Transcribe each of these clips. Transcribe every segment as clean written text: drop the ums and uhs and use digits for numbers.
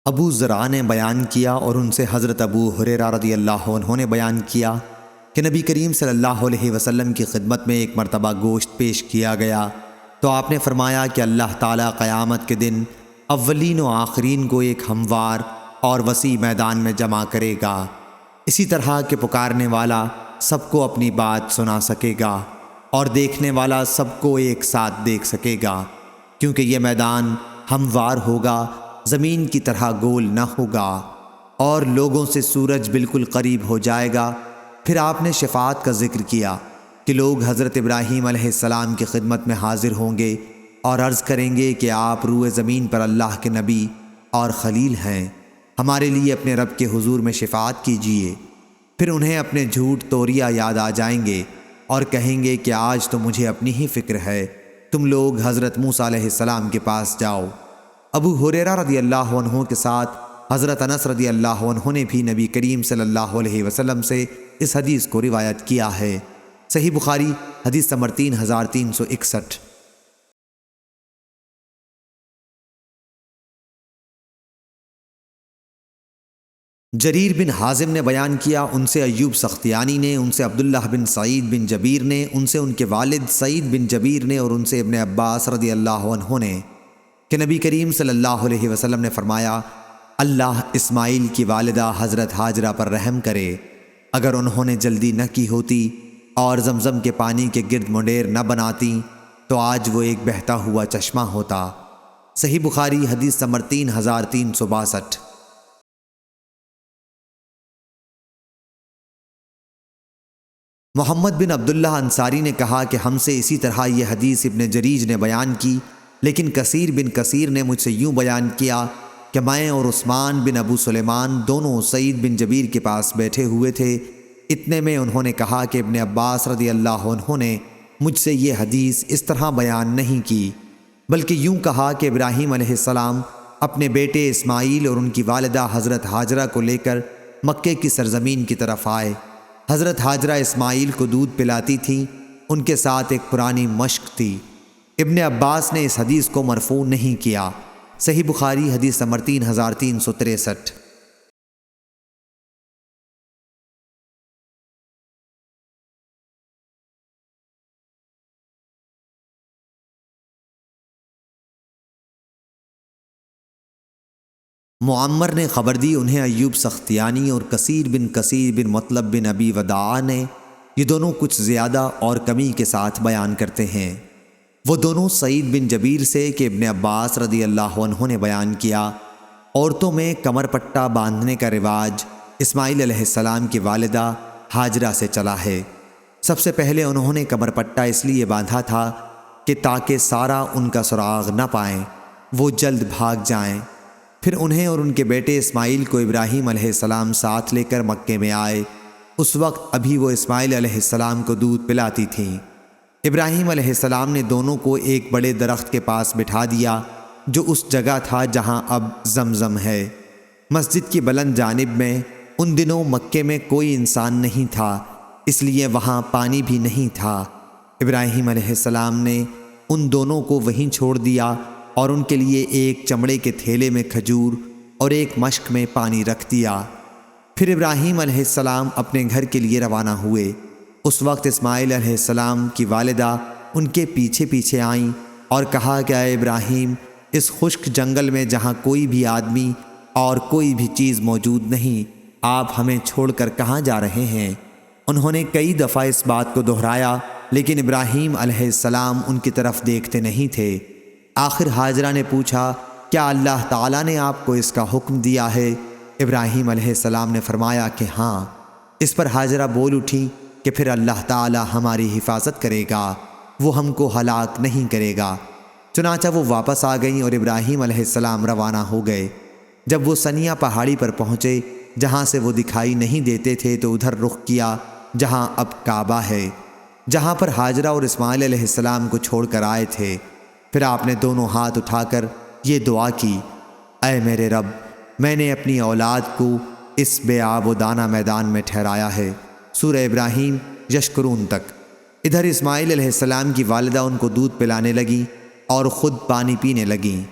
ابو زرع نے بیان کیا اور ان سے حضرت ابو ہریرہ رضی اللہ عنہ نے بیان کیا کہ نبی کریم صلی اللہ علیہ وسلم کی خدمت میں ایک مرتبہ گوشت پیش کیا گیا تو آپ نے فرمایا کہ اللہ تعالیٰ قیامت کے دن اولین و آخرین کو ایک ہموار اور وسیع میدان میں جمع کرے گا، اسی طرح کہ پکارنے والا سب کو اپنی بات سنا سکے گا اور دیکھنے والا سب کو ایک ساتھ دیکھ سکے گا، کیونکہ یہ میدان ہموار ہوگا، زمین کی طرح گول نہ ہوگا، اور لوگوں سے سورج بالکل قریب ہو جائے گا۔ پھر آپ نے شفاعت کا ذکر کیا کہ لوگ حضرت ابراہیم علیہ السلام کی خدمت میں حاضر ہوں گے اور عرض کریں گے کہ آپ روئے زمین پر اللہ کے نبی اور خلیل ہیں، ہمارے لیے اپنے رب کے حضور میں شفاعت کیجیے۔ پھر انہیں اپنے جھوٹ توریہ یاد آ جائیں گے اور کہیں گے کہ آج تو مجھے اپنی ہی فکر ہے، تم لوگ حضرت موسیٰ علیہ السلام کے پاس جاؤ۔ ابو ہریرہ رضی اللہ عنہ کے ساتھ حضرت انس رضی اللہ عنہ نے بھی نبی کریم صلی اللہ علیہ وسلم سے اس حدیث کو روایت کیا ہے۔ صحیح بخاری حدیث نمبر 3361۔ جریر بن حازم نے بیان کیا، ان سے ایوب سختیانی نے، ان سے عبداللہ بن سعید بن جبیر نے، ان سے ان کے والد سعید بن جبیر نے، اور ان سے ابن عباس رضی اللہ عنہ نے کہ نبی کریم صلی اللہ علیہ وسلم نے فرمایا، اللہ اسماعیل کی والدہ حضرت ہاجرہ پر رحم کرے، اگر انہوں نے جلدی نہ کی ہوتی اور زمزم کے پانی کے گرد منڈیر نہ بناتی تو آج وہ ایک بہتا ہوا چشمہ ہوتا۔ صحیح بخاری حدیث نمبر 3362۔ محمد بن عبداللہ انصاری نے کہا کہ ہم سے اسی طرح یہ حدیث ابن جریج نے بیان کی، لیکن کثیر بن کثیر نے مجھ سے یوں بیان کیا کہ میں اور عثمان بن ابو سلیمان دونوں سعید بن جبیر کے پاس بیٹھے ہوئے تھے، اتنے میں انہوں نے کہا کہ ابن عباس رضی اللہ عنہ نے مجھ سے یہ حدیث اس طرح بیان نہیں کی، بلکہ یوں کہا کہ ابراہیم علیہ السلام اپنے بیٹے اسماعیل اور ان کی والدہ حضرت ہاجرہ کو لے کر مکے کی سرزمین کی طرف آئے۔ حضرت ہاجرہ اسماعیل کو دودھ پلاتی تھیں، ان کے ساتھ ایک پرانی مشق تھی۔ ابن عباس نے اس حدیث کو مرفوع نہیں کیا۔ صحیح بخاری حدیث نمبر 3363۔ معمر نے خبر دی، انہیں ایوب سختیانی اور کثیر بن مطلب بن ابی وداع نے، یہ دونوں کچھ زیادہ اور کمی کے ساتھ بیان کرتے ہیں۔ وہ دونوں سعید بن جبیر سے کہ ابن عباس رضی اللہ عنہ نے بیان کیا، عورتوں میں کمر پٹا باندھنے کا رواج اسماعیل علیہ السلام کی والدہ ہاجرہ سے چلا ہے۔ سب سے پہلے انہوں نے کمر پٹا اس لیے باندھا تھا کہ تاکہ سارا ان کا سراغ نہ پائیں، وہ جلد بھاگ جائیں۔ پھر انہیں اور ان کے بیٹے اسماعیل کو ابراہیم علیہ السلام ساتھ لے کر مکے میں آئے۔ اس وقت ابھی وہ اسماعیل علیہ السلام کو دودھ پلاتی تھیں۔ ابراہیم علیہ السلام نے دونوں کو ایک بڑے درخت کے پاس بٹھا دیا جو اس جگہ تھا جہاں اب زمزم ہے، مسجد کی بلند جانب میں۔ ان دنوں مکے میں کوئی انسان نہیں تھا، اس لیے وہاں پانی بھی نہیں تھا۔ ابراہیم علیہ السلام نے ان دونوں کو وہیں چھوڑ دیا اور ان کے لیے ایک چمڑے کے تھیلے میں کھجور اور ایک مشک میں پانی رکھ دیا۔ پھر ابراہیم علیہ السلام اپنے گھر کے لیے روانہ ہوئے۔ اس وقت اسماعیل علیہ السلام کی والدہ ان کے پیچھے پیچھے آئیں اور کہا کہ اے ابراہیم، اس خشک جنگل میں جہاں کوئی بھی آدمی اور کوئی بھی چیز موجود نہیں، آپ ہمیں چھوڑ کر کہاں جا رہے ہیں؟ انہوں نے کئی دفعہ اس بات کو دہرایا، لیکن ابراہیم علیہ السلام ان کی طرف دیکھتے نہیں تھے۔ آخر ہاجرہ نے پوچھا، کیا اللہ تعالیٰ نے آپ کو اس کا حکم دیا ہے؟ ابراہیم علیہ السلام نے فرمایا کہ ہاں۔ اس پر ہاجرہ بول اٹھی کہ پھر اللہ تعالیٰ ہماری حفاظت کرے گا، وہ ہم کو ہلاک نہیں کرے گا۔ چنانچہ وہ واپس آ گئیں اور ابراہیم علیہ السلام روانہ ہو گئے۔ جب وہ سنیا پہاڑی پر پہنچے جہاں سے وہ دکھائی نہیں دیتے تھے تو ادھر رخ کیا جہاں اب کعبہ ہے، جہاں پر ہاجرہ اور اسماعیل علیہ السلام کو چھوڑ کر آئے تھے۔ پھر آپ نے دونوں ہاتھ اٹھا کر یہ دعا کی، اے میرے رب، میں نے اپنی اولاد کو اس بے آب و دانہ میدان میں ٹھہرایا ہے۔ سورہ ابراہیم یشکرون تک۔ ادھر اسماعیل علیہ السلام کی والدہ ان کو دودھ پلانے لگی اور خود پانی پینے لگیں۔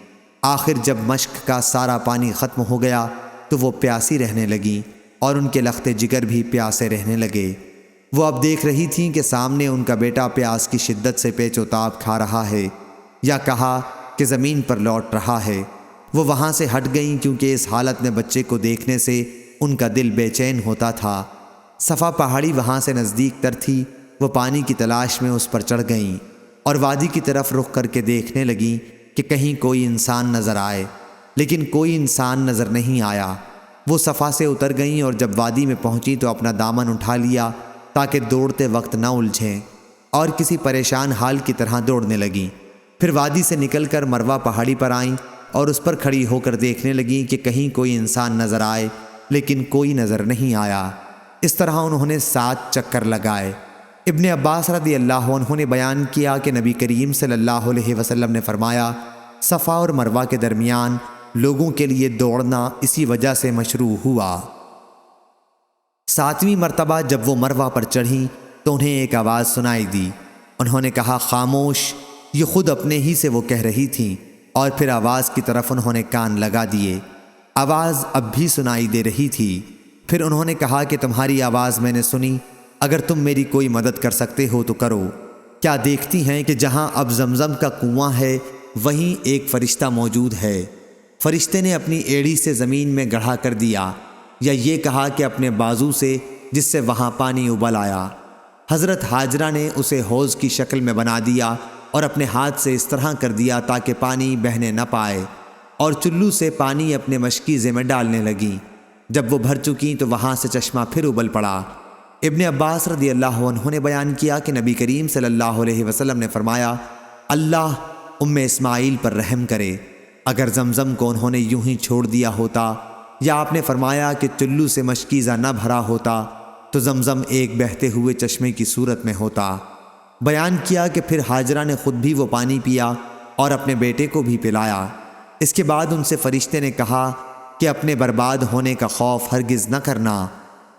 آخر جب مشق کا سارا پانی ختم ہو گیا تو وہ پیاسی رہنے لگیں اور ان کے لخت جگر بھی پیاسے رہنے لگے۔ وہ اب دیکھ رہی تھیں کہ سامنے ان کا بیٹا پیاس کی شدت سے پیچ و تاب کھا رہا ہے، یا کہا کہ زمین پر لوٹ رہا ہے۔ وہ وہاں سے ہٹ گئیں کیونکہ اس حالت میں بچے کو دیکھنے سے ان کا دل بے چین ہوتا تھا۔ صفا پہاڑی وہاں سے نزدیک تر تھی۔ وہ پانی کی تلاش میں اس پر چڑھ گئیں اور وادی کی طرف رخ کر کے دیکھنے لگیں کہ کہیں کوئی انسان نظر آئے، لیکن کوئی انسان نظر نہیں آیا۔ وہ صفا سے اتر گئیں اور جب وادی میں پہنچی تو اپنا دامن اٹھا لیا تاکہ دوڑتے وقت نہ الجھیں، اور کسی پریشان حال کی طرح دوڑنے لگیں۔ پھر وادی سے نکل کر مروہ پہاڑی پر آئیں اور اس پر کھڑی ہو کر دیکھنے لگیں کہ کہیں کوئی انسان نظر آئے، لیکن کوئی نظر نہیں آیا۔ اس طرح انہوں نے 7 چکر لگائے۔ ابن عباس رضی اللہ عنہ نے بیان کیا کہ نبی کریم صلی اللہ علیہ وسلم نے فرمایا، صفا اور مروہ کے درمیان لوگوں کے لیے دوڑنا اسی وجہ سے مشروع ہوا۔ 7ویں مرتبہ جب وہ مروہ پر چڑھیں تو انہیں ایک آواز سنائی دی۔ انہوں نے کہا، خاموش، یہ خود اپنے ہی سے وہ کہہ رہی تھیں، اور پھر آواز کی طرف انہوں نے کان لگا دیے۔ آواز اب بھی سنائی دے رہی تھی۔ پھر انہوں نے کہا کہ تمہاری آواز میں نے سنی، اگر تم میری کوئی مدد کر سکتے ہو تو کرو۔ کیا دیکھتی ہیں کہ جہاں اب زمزم کا کنواں ہے وہیں ایک فرشتہ موجود ہے؟ فرشتے نے اپنی ایڑی سے زمین میں گڑھا کر دیا، یا یہ کہا کہ اپنے بازو سے، جس سے وہاں پانی ابل آیا۔ حضرت حاجرہ نے اسے حوض کی شکل میں بنا دیا اور اپنے ہاتھ سے اس طرح کر دیا تاکہ پانی بہنے نہ پائے، اور چلو سے پانی اپنے مشکیزے میں ڈالنے لگیں۔ جب وہ بھر چکیں تو وہاں سے چشمہ پھر ابل پڑا۔ ابن عباس رضی اللہ عنہ نے بیان کیا کہ نبی کریم صلی اللہ علیہ وسلم نے فرمایا، اللہ اسماعیل پر رحم کرے، اگر زمزم کو انہوں نے یوں ہی چھوڑ دیا ہوتا، یا آپ نے فرمایا کہ چلو سے مشکیزہ نہ بھرا ہوتا تو زمزم ایک بہتے ہوئے چشمے کی صورت میں ہوتا۔ بیان کیا کہ پھر حاجرہ نے خود بھی وہ پانی پیا اور اپنے بیٹے کو بھی پلایا۔ اس کے بعد ان سے فرشتے نے کہا کہ اپنے برباد ہونے کا خوف ہرگز نہ کرنا،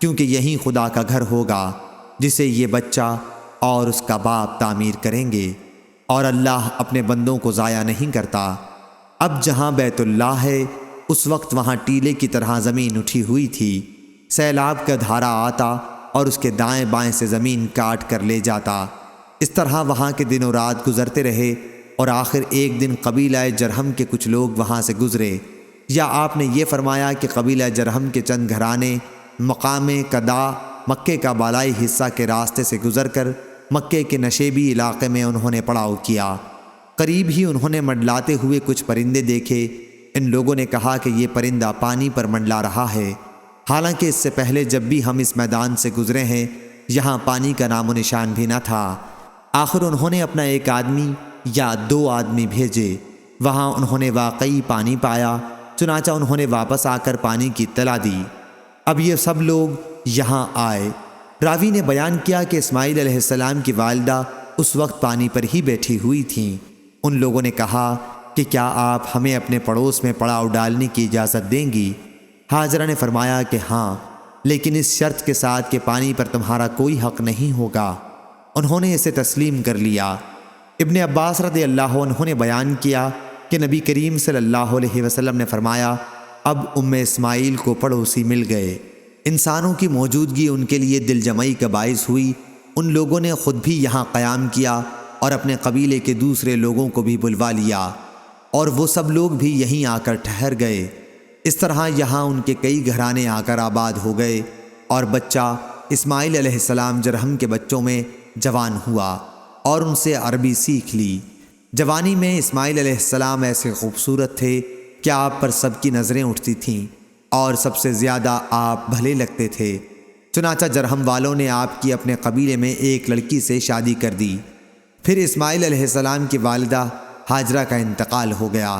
کیونکہ یہی خدا کا گھر ہوگا جسے یہ بچہ اور اس کا باپ تعمیر کریں گے، اور اللہ اپنے بندوں کو ضائع نہیں کرتا۔ اب جہاں بیت اللہ ہے اس وقت وہاں ٹیلے کی طرح زمین اٹھی ہوئی تھی۔ سیلاب کا دھارا آتا اور اس کے دائیں بائیں سے زمین کاٹ کر لے جاتا۔ اس طرح وہاں کے دن و رات گزرتے رہے، اور آخر ایک دن قبیلہ جرہم کے کچھ لوگ وہاں سے گزرے، یا آپ نے یہ فرمایا کہ قبیلہ جرہم کے چند گھرانے مقام قدا مکے کا بالائی حصہ کے راستے سے گزر کر مکے کے نشیبی علاقے میں انہوں نے پڑاؤ کیا۔ قریب ہی انہوں نے منڈلاتے ہوئے کچھ پرندے دیکھے۔ ان لوگوں نے کہا کہ یہ پرندہ پانی پر منڈلا رہا ہے، حالانکہ اس سے پہلے جب بھی ہم اس میدان سے گزرے ہیں یہاں پانی کا نام و نشان بھی نہ تھا۔ آخر انہوں نے اپنا ایک آدمی یا 2 آدمی بھیجے، وہاں انہوں نے واقعی پانی پایا، چنانچہ انہوں نے واپس آ کر پانی کی اطلاع دی۔ اب یہ سب لوگ یہاں آئے۔ راوی نے بیان کیا کہ اسماعیل علیہ السلام کی والدہ اس وقت پانی پر ہی بیٹھی ہوئی تھیں۔ ان لوگوں نے کہا کہ کیا آپ ہمیں اپنے پڑوس میں پڑاؤ ڈالنے کی اجازت دیں گی؟ حاجرہ نے فرمایا کہ ہاں، لیکن اس شرط کے ساتھ کہ پانی پر تمہارا کوئی حق نہیں ہوگا۔ انہوں نے اسے تسلیم کر لیا۔ ابن عباس رضی اللہ عنہ نے بیان کیا کہ نبی کریم صلی اللہ علیہ وسلم نے فرمایا، اب اسماعیل کو پڑوسی مل گئے۔ انسانوں کی موجودگی ان کے لیے دل جمعی کا باعث ہوئی۔ ان لوگوں نے خود بھی یہاں قیام کیا اور اپنے قبیلے کے دوسرے لوگوں کو بھی بلوا لیا، اور وہ سب لوگ بھی یہیں آ کر ٹھہر گئے۔ اس طرح یہاں ان کے کئی گھرانے آ کر آباد ہو گئے، اور بچہ اسماعیل علیہ السلام جرہم کے بچوں میں جوان ہوا اور ان سے عربی سیکھ لی۔ جوانی میں اسماعیل علیہ السلام ایسے خوبصورت تھے کہ آپ پر سب کی نظریں اٹھتی تھیں، اور سب سے زیادہ آپ بھلے لگتے تھے۔ چنانچہ جرہم والوں نے آپ کی اپنے قبیلے میں ایک لڑکی سے شادی کر دی۔ پھر اسماعیل علیہ السلام کی والدہ حاجرہ کا انتقال ہو گیا۔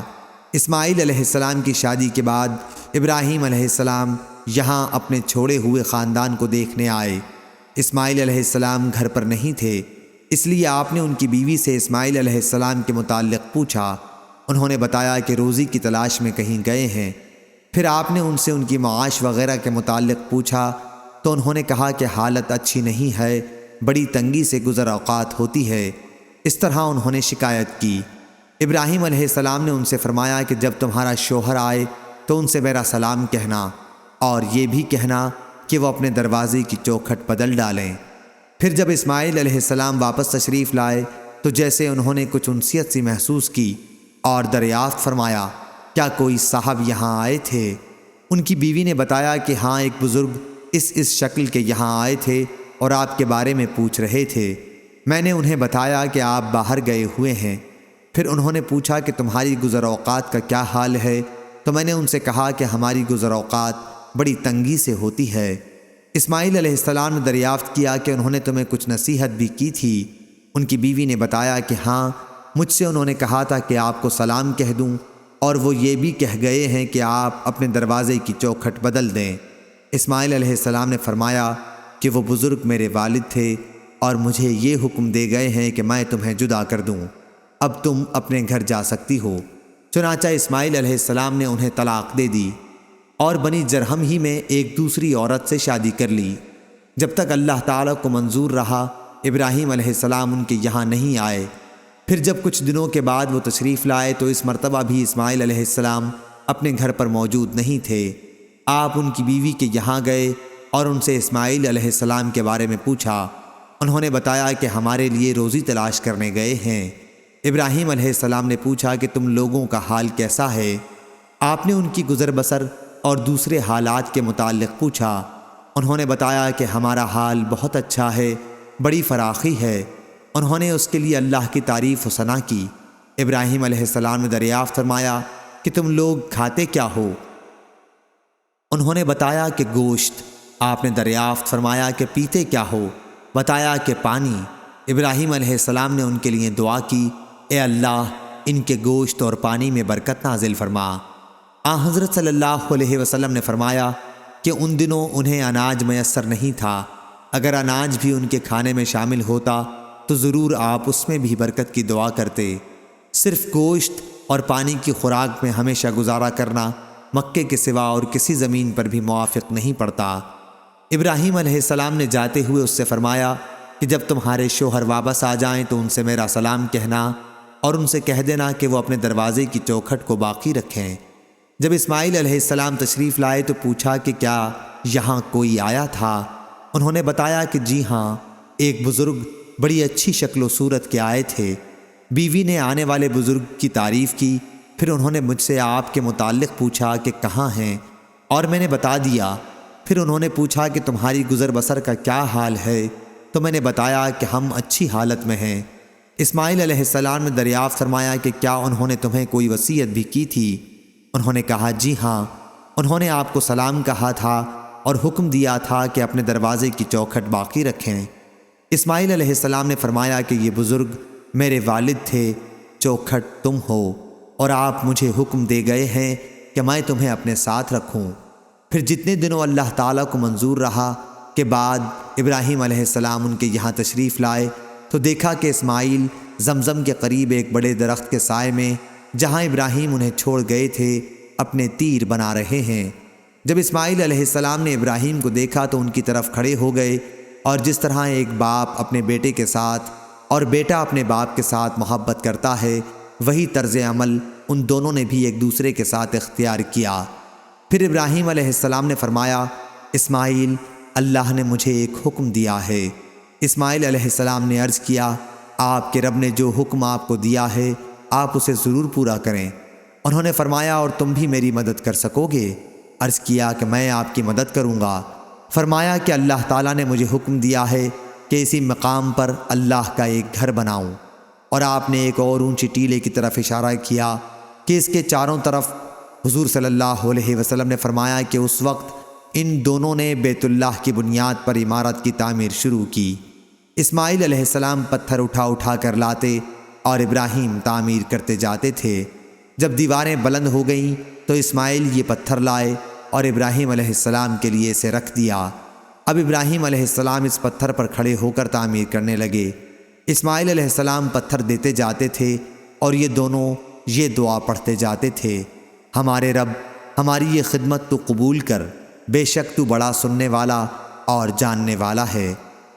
اسماعیل علیہ السلام کی شادی کے بعد ابراہیم علیہ السلام یہاں اپنے چھوڑے ہوئے خاندان کو دیکھنے آئے۔ اسماعیل علیہ السلام گھر پر نہیں تھے، اس لیے آپ نے ان کی بیوی سے اسماعیل علیہ السلام کے متعلق پوچھا۔ انہوں نے بتایا کہ روزی کی تلاش میں کہیں گئے ہیں۔ پھر آپ نے ان سے ان کی معاش وغیرہ کے متعلق پوچھا تو انہوں نے کہا کہ حالت اچھی نہیں ہے، بڑی تنگی سے گزر اوقات ہوتی ہے۔ اس طرح انہوں نے شکایت کی۔ ابراہیم علیہ السلام نے ان سے فرمایا کہ جب تمہارا شوہر آئے تو ان سے میرا سلام کہنا، اور یہ بھی کہنا کہ وہ اپنے دروازے کی چوکھٹ بدل ڈالیں۔ پھر جب اسماعیل علیہ السلام واپس تشریف لائے تو جیسے انہوں نے کچھ انسیت سی محسوس کی اور دریافت فرمایا، کیا کوئی صاحب یہاں آئے تھے؟ ان کی بیوی نے بتایا کہ ہاں، ایک بزرگ اس شکل کے یہاں آئے تھے اور آپ کے بارے میں پوچھ رہے تھے۔ میں نے انہیں بتایا کہ آپ باہر گئے ہوئے ہیں۔ پھر انہوں نے پوچھا کہ تمہاری گزر اوقات کا کیا حال ہے؟ تو میں نے ان سے کہا کہ ہماری گزر اوقات بڑی تنگی سے ہوتی ہے۔ اسماعیل علیہ السلام نے دریافت کیا کہ انہوں نے تمہیں کچھ نصیحت بھی کی تھی؟ ان کی بیوی نے بتایا کہ ہاں، مجھ سے انہوں نے کہا تھا کہ آپ کو سلام کہہ دوں، اور وہ یہ بھی کہہ گئے ہیں کہ آپ اپنے دروازے کی چوکھٹ بدل دیں۔ اسماعیل علیہ السلام نے فرمایا کہ وہ بزرگ میرے والد تھے اور مجھے یہ حکم دے گئے ہیں کہ میں تمہیں جدا کر دوں، اب تم اپنے گھر جا سکتی ہو۔ چنانچہ اسماعیل علیہ السلام نے انہیں طلاق دے دی اور بنی جرہم ہی میں ایک دوسری عورت سے شادی کر لی۔ جب تک اللہ تعالیٰ کو منظور رہا، ابراہیم علیہ السلام ان کے یہاں نہیں آئے۔ پھر جب کچھ دنوں کے بعد وہ تشریف لائے تو اس مرتبہ بھی اسماعیل علیہ السلام اپنے گھر پر موجود نہیں تھے۔ آپ ان کی بیوی کے یہاں گئے اور ان سے اسماعیل علیہ السلام کے بارے میں پوچھا۔ انہوں نے بتایا کہ ہمارے لیے روزی تلاش کرنے گئے ہیں۔ ابراہیم علیہ السلام نے پوچھا کہ تم لوگوں کا حال کیسا ہے؟ آپ نے ان کی گزر بسر اور دوسرے حالات کے متعلق پوچھا۔ انہوں نے بتایا کہ ہمارا حال بہت اچھا ہے، بڑی فراخی ہے۔ انہوں نے اس کے لیے اللہ کی تعریف و ثنا کی۔ ابراہیم علیہ السلام نے دریافت فرمایا کہ تم لوگ کھاتے کیا ہو؟ انہوں نے بتایا کہ گوشت۔ آپ نے دریافت فرمایا کہ پیتے کیا ہو؟ بتایا کہ پانی۔ ابراہیم علیہ السلام نے ان کے لیے دعا کی، اے اللہ، ان کے گوشت اور پانی میں برکت نازل فرما۔ حضرت صلی اللہ علیہ وسلم نے فرمایا کہ ان دنوں انہیں اناج میسر نہیں تھا۔ اگر اناج بھی ان کے کھانے میں شامل ہوتا تو ضرور آپ اس میں بھی برکت کی دعا کرتے۔ صرف گوشت اور پانی کی خوراک میں ہمیشہ گزارا کرنا مکے کے سوا اور کسی زمین پر بھی موافق نہیں پڑتا۔ ابراہیم علیہ السلام نے جاتے ہوئے اس سے فرمایا کہ جب تمہارے شوہر واپس آ جائیں تو ان سے میرا سلام کہنا اور ان سے کہہ دینا کہ وہ اپنے دروازے کی چوکھٹ کو باقی رکھیں۔ جب اسماعیل علیہ السلام تشریف لائے تو پوچھا کہ کیا یہاں کوئی آیا تھا؟ انہوں نے بتایا کہ جی ہاں، ایک بزرگ بڑی اچھی شکل و صورت کے آئے تھے۔ بیوی نے آنے والے بزرگ کی تعریف کی۔ پھر انہوں نے مجھ سے آپ کے متعلق پوچھا کہ کہاں ہیں، اور میں نے بتا دیا۔ پھر انہوں نے پوچھا کہ تمہاری گزر بسر کا کیا حال ہے؟ تو میں نے بتایا کہ ہم اچھی حالت میں ہیں۔ اسماعیل علیہ السلام نے دریافت فرمایا کہ کیا انہوں نے تمہیں کوئی وصیت بھی کی تھی؟ انہوں نے کہا جی ہاں، انہوں نے آپ کو سلام کہا تھا اور حکم دیا تھا کہ اپنے دروازے کی چوکھٹ باقی رکھیں۔ اسماعیل علیہ السلام نے فرمایا کہ یہ بزرگ میرے والد تھے، چوکھٹ تم ہو، اور آپ مجھے حکم دے گئے ہیں کہ میں تمہیں اپنے ساتھ رکھوں۔ پھر جتنے دنوں اللہ تعالیٰ کو منظور رہا کے بعد ابراہیم علیہ السلام ان کے یہاں تشریف لائے تو دیکھا کہ اسماعیل زمزم کے قریب ایک بڑے درخت کے سائے میں، جہاں ابراہیم انہیں چھوڑ گئے تھے، اپنے تیر بنا رہے ہیں۔ جب اسماعیل علیہ السلام نے ابراہیم کو دیکھا تو ان کی طرف کھڑے ہو گئے، اور جس طرح ایک باپ اپنے بیٹے کے ساتھ اور بیٹا اپنے باپ کے ساتھ محبت کرتا ہے، وہی طرز عمل ان دونوں نے بھی ایک دوسرے کے ساتھ اختیار کیا۔ پھر ابراہیم علیہ السلام نے فرمایا، اسماعیل، اللہ نے مجھے ایک حکم دیا ہے۔ اسماعیل علیہ السلام نے عرض کیا، آپ کے رب نے جو حکم آپ کو دیا ہے آپ اسے ضرور پورا کریں۔ انہوں نے فرمایا، اور تم بھی میری مدد کر سکو گے؟ عرض کیا کہ میں آپ کی مدد کروں گا۔ فرمایا کہ اللہ تعالیٰ نے مجھے حکم دیا ہے کہ اسی مقام پر اللہ کا ایک گھر بناؤں، اور آپ نے ایک اور اونچی ٹیلے کی طرف اشارہ کیا کہ اس کے چاروں طرف۔ حضور صلی اللہ علیہ وسلم نے فرمایا کہ اس وقت ان دونوں نے بیت اللہ کی بنیاد پر عمارت کی تعمیر شروع کی۔ اسماعیل علیہ السلام پتھر اٹھا اٹھا کر لاتے اور ابراہیم تعمیر کرتے جاتے تھے۔ جب دیواریں بلند ہو گئیں تو اسماعیل یہ پتھر لائے اور ابراہیم علیہ السلام کے لیے اسے رکھ دیا۔ اب ابراہیم علیہ السلام اس پتھر پر کھڑے ہو کر تعمیر کرنے لگے۔ اسماعیل علیہ السلام پتھر دیتے جاتے تھے اور یہ دونوں یہ دعا پڑھتے جاتے تھے، ہمارے رب، ہماری یہ خدمت تو قبول کر، بے شک تو بڑا سننے والا اور جاننے والا ہے۔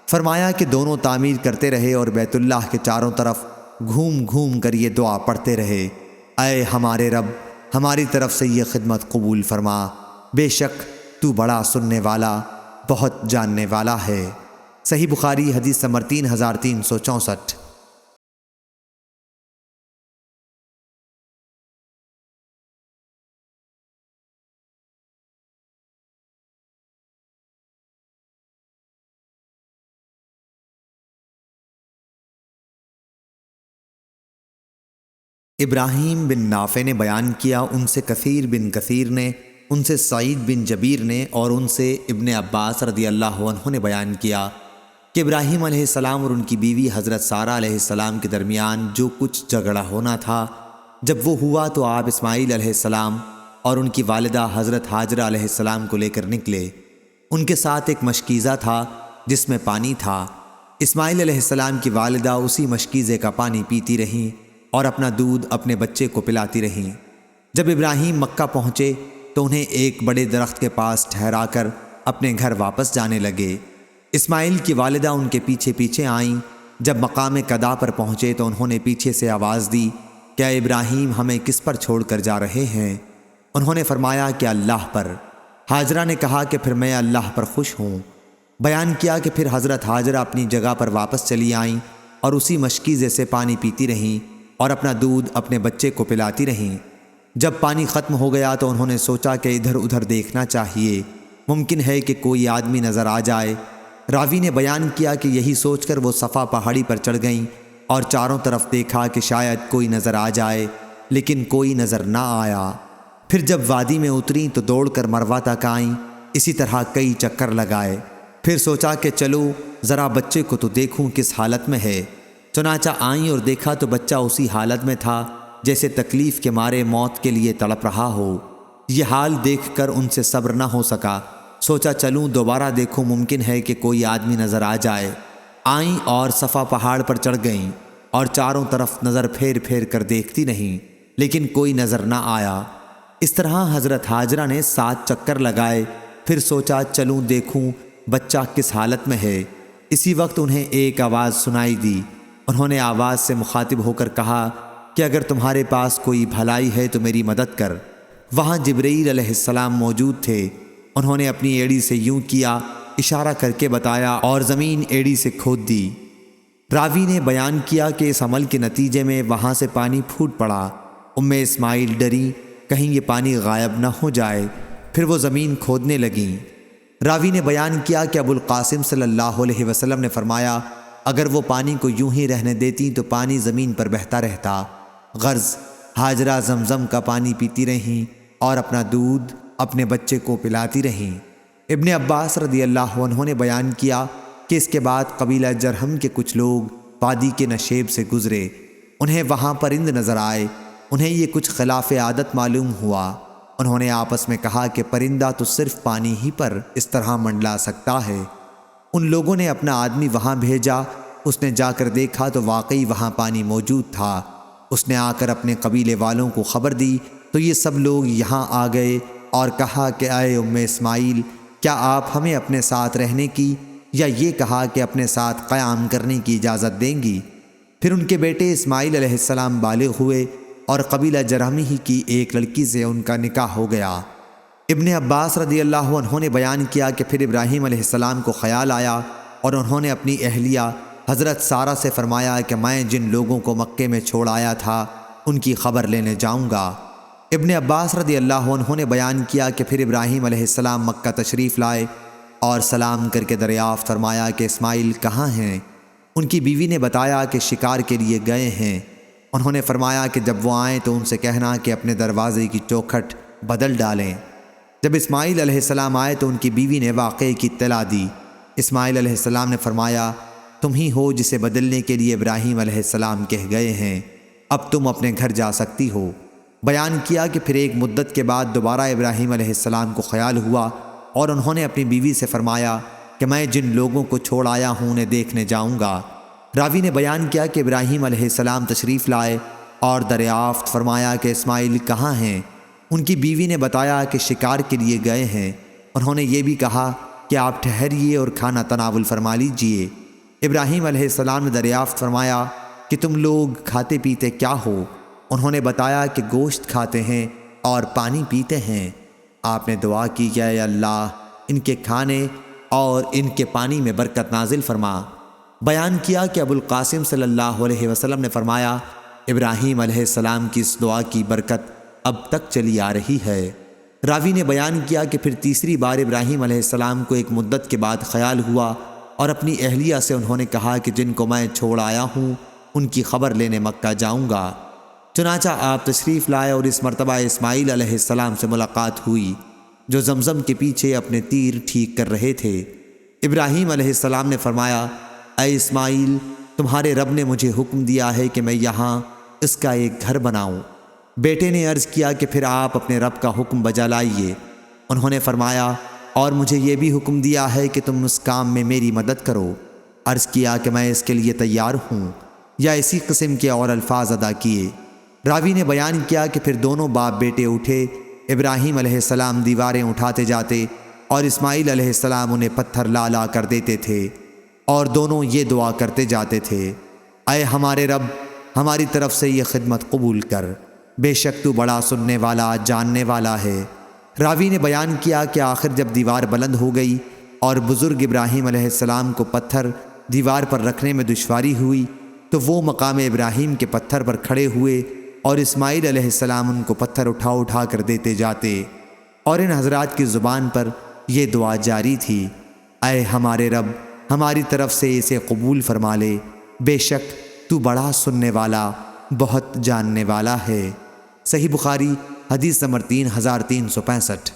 فرمایا کہ دونوں تعمیر کرتے رہے اور بیت اللہ کے چاروں طرف گھوم گھوم کر یہ دعا پڑھتے رہے، اے ہمارے رب، ہماری طرف سے یہ خدمت قبول فرما، بے شک تو بڑا سننے والا، بہت جاننے والا ہے۔ صحیح بخاری حدیث نمبر 3364۔ ابراہیم بن نافع نے بیان کیا، ان سے کثیر بن کثیر نے، ان سے سعید بن جبیر نے، اور ان سے ابن عباس رضی اللہ عنہ نے بیان کیا کہ ابراہیم علیہ السلام اور ان کی بیوی حضرت سارہ علیہ السلام کے درمیان جو کچھ جھگڑا ہونا تھا، جب وہ ہوا تو آپ اسماعیل علیہ السلام اور ان کی والدہ حضرت ہاجرہ علیہ السلام کو لے کر نکلے۔ ان کے ساتھ ایک مشکیزہ تھا جس میں پانی تھا۔ اسماعیل علیہ السلام کی والدہ اسی مشکیزے کا پانی پیتی رہیں اور اپنا دودھ اپنے بچے کو پلاتی رہیں۔ جب ابراہیم مکہ پہنچے تو انہیں ایک بڑے درخت کے پاس ٹھہرا کر اپنے گھر واپس جانے لگے۔ اسماعیل کی والدہ ان کے پیچھے پیچھے آئیں۔ جب مقام قدا پر پہنچے تو انہوں نے پیچھے سے آواز دی کہ اے ابراہیم، ہمیں کس پر چھوڑ کر جا رہے ہیں؟ انہوں نے فرمایا کہ اللہ پر۔ ہاجرہ نے کہا کہ پھر میں اللہ پر خوش ہوں۔ بیان کیا کہ پھر حضرت ہاجرہ اپنی جگہ پر واپس چلی آئیں اور اسی مشکیزے سے پانی پیتی رہیں اور اپنا دودھ اپنے بچے کو پلاتی رہیں۔ جب پانی ختم ہو گیا تو انہوں نے سوچا کہ ادھر ادھر دیکھنا چاہیے، ممکن ہے کہ کوئی آدمی نظر آ جائے۔ راوی نے بیان کیا کہ یہی سوچ کر وہ صفا پہاڑی پر چڑھ گئیں اور چاروں طرف دیکھا کہ شاید کوئی نظر آ جائے، لیکن کوئی نظر نہ آیا۔ پھر جب وادی میں اتریں تو دوڑ کر مروہ تک آئیں، اسی طرح کئی چکر لگائے۔ پھر سوچا کہ چلو ذرا بچے کو تو دیکھوں کس حالت میں ہے۔ چنانچہ آئیں اور دیکھا تو بچہ اسی حالت میں تھا جیسے تکلیف کے مارے موت کے لیے تڑپ رہا ہو۔ یہ حال دیکھ کر ان سے صبر نہ ہو سکا۔ سوچا چلوں دوبارہ دیکھوں، ممکن ہے کہ کوئی آدمی نظر آ جائے۔ آئیں اور صفا پہاڑ پر چڑھ گئیں اور چاروں طرف نظر پھیر پھیر کر دیکھتی رہیں، لیکن کوئی نظر نہ آیا۔ اس طرح حضرت ہاجرہ نے 7 چکر لگائے۔ پھر سوچا چلوں دیکھوں بچہ کس حالت میں ہے۔ اسی وقت انہیں ایک آواز سنائی دی۔ انہوں نے آواز سے مخاطب ہو کر کہا کہ اگر تمہارے پاس کوئی بھلائی ہے تو میری مدد کر۔ وہاں جبرائیل علیہ السلام موجود تھے۔ انہوں نے اپنی ایڑی سے یوں کیا، اشارہ کر کے بتایا اور زمین ایڑی سے کھود دی۔ راوی نے بیان کیا کہ اس عمل کے نتیجے میں وہاں سے پانی پھوٹ پڑا۔ اسماعیل ڈری کہیں یہ پانی غائب نہ ہو جائے، پھر وہ زمین کھودنے لگیں۔ راوی نے بیان کیا کہ ابو القاسم صلی اللہ علیہ وسلم نے فرمایا اگر وہ پانی کو یوں ہی رہنے دیتی تو پانی زمین پر بہتا رہتا۔ غرض ہاجرہ زمزم کا پانی پیتی رہیں اور اپنا دودھ اپنے بچے کو پلاتی رہیں۔ ابن عباس رضی اللہ عنہ نے بیان کیا کہ اس کے بعد قبیلہ جرہم کے کچھ لوگ وادی کے نشیب سے گزرے۔ انہیں وہاں پرند نظر آئے۔ انہیں یہ کچھ خلاف عادت معلوم ہوا۔ انہوں نے آپس میں کہا کہ پرندہ تو صرف پانی ہی پر اس طرح منڈلا سکتا ہے۔ ان لوگوں نے اپنا آدمی وہاں بھیجا۔ اس نے جا کر دیکھا تو واقعی وہاں پانی موجود تھا۔ اس نے آ کر اپنے قبیلے والوں کو خبر دی تو یہ سب لوگ یہاں آ گئے اور کہا کہ اے اسماعیل، کیا آپ ہمیں اپنے ساتھ رہنے کی یا یہ کہا کہ اپنے ساتھ قیام کرنے کی اجازت دیں گی؟ پھر ان کے بیٹے اسماعیل علیہ السلام بالغ ہوئے اور قبیلہ جرہمی ہی کی ایک لڑکی سے ان کا نکاح ہو گیا۔ ابن عباس رضی اللہ عنہ نے بیان کیا کہ پھر ابراہیم علیہ السلام کو خیال آیا اور انہوں نے اپنی اہلیہ حضرت سارہ سے فرمایا کہ میں جن لوگوں کو مکے میں چھوڑ آیا تھا ان کی خبر لینے جاؤں گا۔ ابن عباس رضی اللہ عنہ نے بیان کیا کہ پھر ابراہیم علیہ السلام مکہ تشریف لائے اور سلام کر کے دریافت فرمایا کہ اسماعیل کہاں ہیں؟ ان کی بیوی نے بتایا کہ شکار کے لیے گئے ہیں۔ انہوں نے فرمایا کہ جب وہ آئیں تو ان سے کہنا کہ اپنے دروازے کی چوکھٹ بدل ڈالیں۔ جب اسماعیل علیہ السلام آئے تو ان کی بیوی نے واقعے کی اطلاع دی۔ اسماعیل علیہ السلام نے فرمایا تم ہی ہو جسے بدلنے کے لیے ابراہیم علیہ السلام کہہ گئے ہیں، اب تم اپنے گھر جا سکتی ہو۔ بیان کیا کہ پھر ایک مدت کے بعد دوبارہ ابراہیم علیہ السلام کو خیال ہوا اور انہوں نے اپنی بیوی سے فرمایا کہ میں جن لوگوں کو چھوڑ آیا ہوں انہیں دیکھنے جاؤں گا۔ راوی نے بیان کیا کہ ابراہیم علیہ السلام تشریف لائے اور دریافت فرمایا کہ اسماعیل کہاں ہیں؟ ان کی بیوی نے بتایا کہ شکار کے لیے گئے ہیں۔ انہوں نے یہ بھی کہا کہ آپ ٹھہریے اور کھانا تناول فرما لیجئے۔ ابراہیم علیہ السلام نے دریافت فرمایا کہ تم لوگ کھاتے پیتے کیا ہو؟ انہوں نے بتایا کہ گوشت کھاتے ہیں اور پانی پیتے ہیں۔ آپ نے دعا کی کہ اے اللہ ان کے کھانے اور ان کے پانی میں برکت نازل فرما۔ بیان کیا کہ ابو القاسم صلی اللہ علیہ وسلم نے فرمایا ابراہیم علیہ السلام کی اس دعا کی برکت اب تک چلی آ رہی ہے۔ راوی نے بیان کیا کہ پھر تیسری بار ابراہیم علیہ السلام کو ایک مدت کے بعد خیال ہوا اور اپنی اہلیہ سے انہوں نے کہا کہ جن کو میں چھوڑ آیا ہوں ان کی خبر لینے مکہ جاؤں گا۔ چنانچہ آپ تشریف لائے اور اس مرتبہ اسماعیل علیہ السلام سے ملاقات ہوئی جو زمزم کے پیچھے اپنے تیر ٹھیک کر رہے تھے۔ ابراہیم علیہ السلام نے فرمایا اے اسماعیل تمہارے رب نے مجھے حکم دیا ہے کہ میں یہاں اس کا ایک گھر بناؤں۔ بیٹے نے عرض کیا کہ پھر آپ اپنے رب کا حکم بجا لائیے۔ انہوں نے فرمایا اور مجھے یہ بھی حکم دیا ہے کہ تم اس کام میں میری مدد کرو۔ عرض کیا کہ میں اس کے لیے تیار ہوں، یا اسی قسم کے اور الفاظ ادا کیے۔ راوی نے بیان کیا کہ پھر دونوں باپ بیٹے اٹھے۔ ابراہیم علیہ السلام دیواریں اٹھاتے جاتے اور اسماعیل علیہ السلام انہیں پتھر لا لا کر دیتے تھے، اور دونوں یہ دعا کرتے جاتے تھے اے ہمارے رب ہماری طرف سے یہ خدمت قبول کر، بے شک تو بڑا سننے والا جاننے والا ہے۔ راوی نے بیان کیا کہ آخر جب دیوار بلند ہو گئی اور بزرگ ابراہیم علیہ السلام کو پتھر دیوار پر رکھنے میں دشواری ہوئی تو وہ مقام ابراہیم کے پتھر پر کھڑے ہوئے اور اسماعیل علیہ السلام ان کو پتھر اٹھا اٹھا کر دیتے جاتے، اور ان حضرات کی زبان پر یہ دعا جاری تھی اے ہمارے رب ہماری طرف سے اسے قبول فرما لے، بے شک تو بڑا سننے والا بہت جاننے والا ہے۔ صحیح بخاری حدیث نمبر 3365۔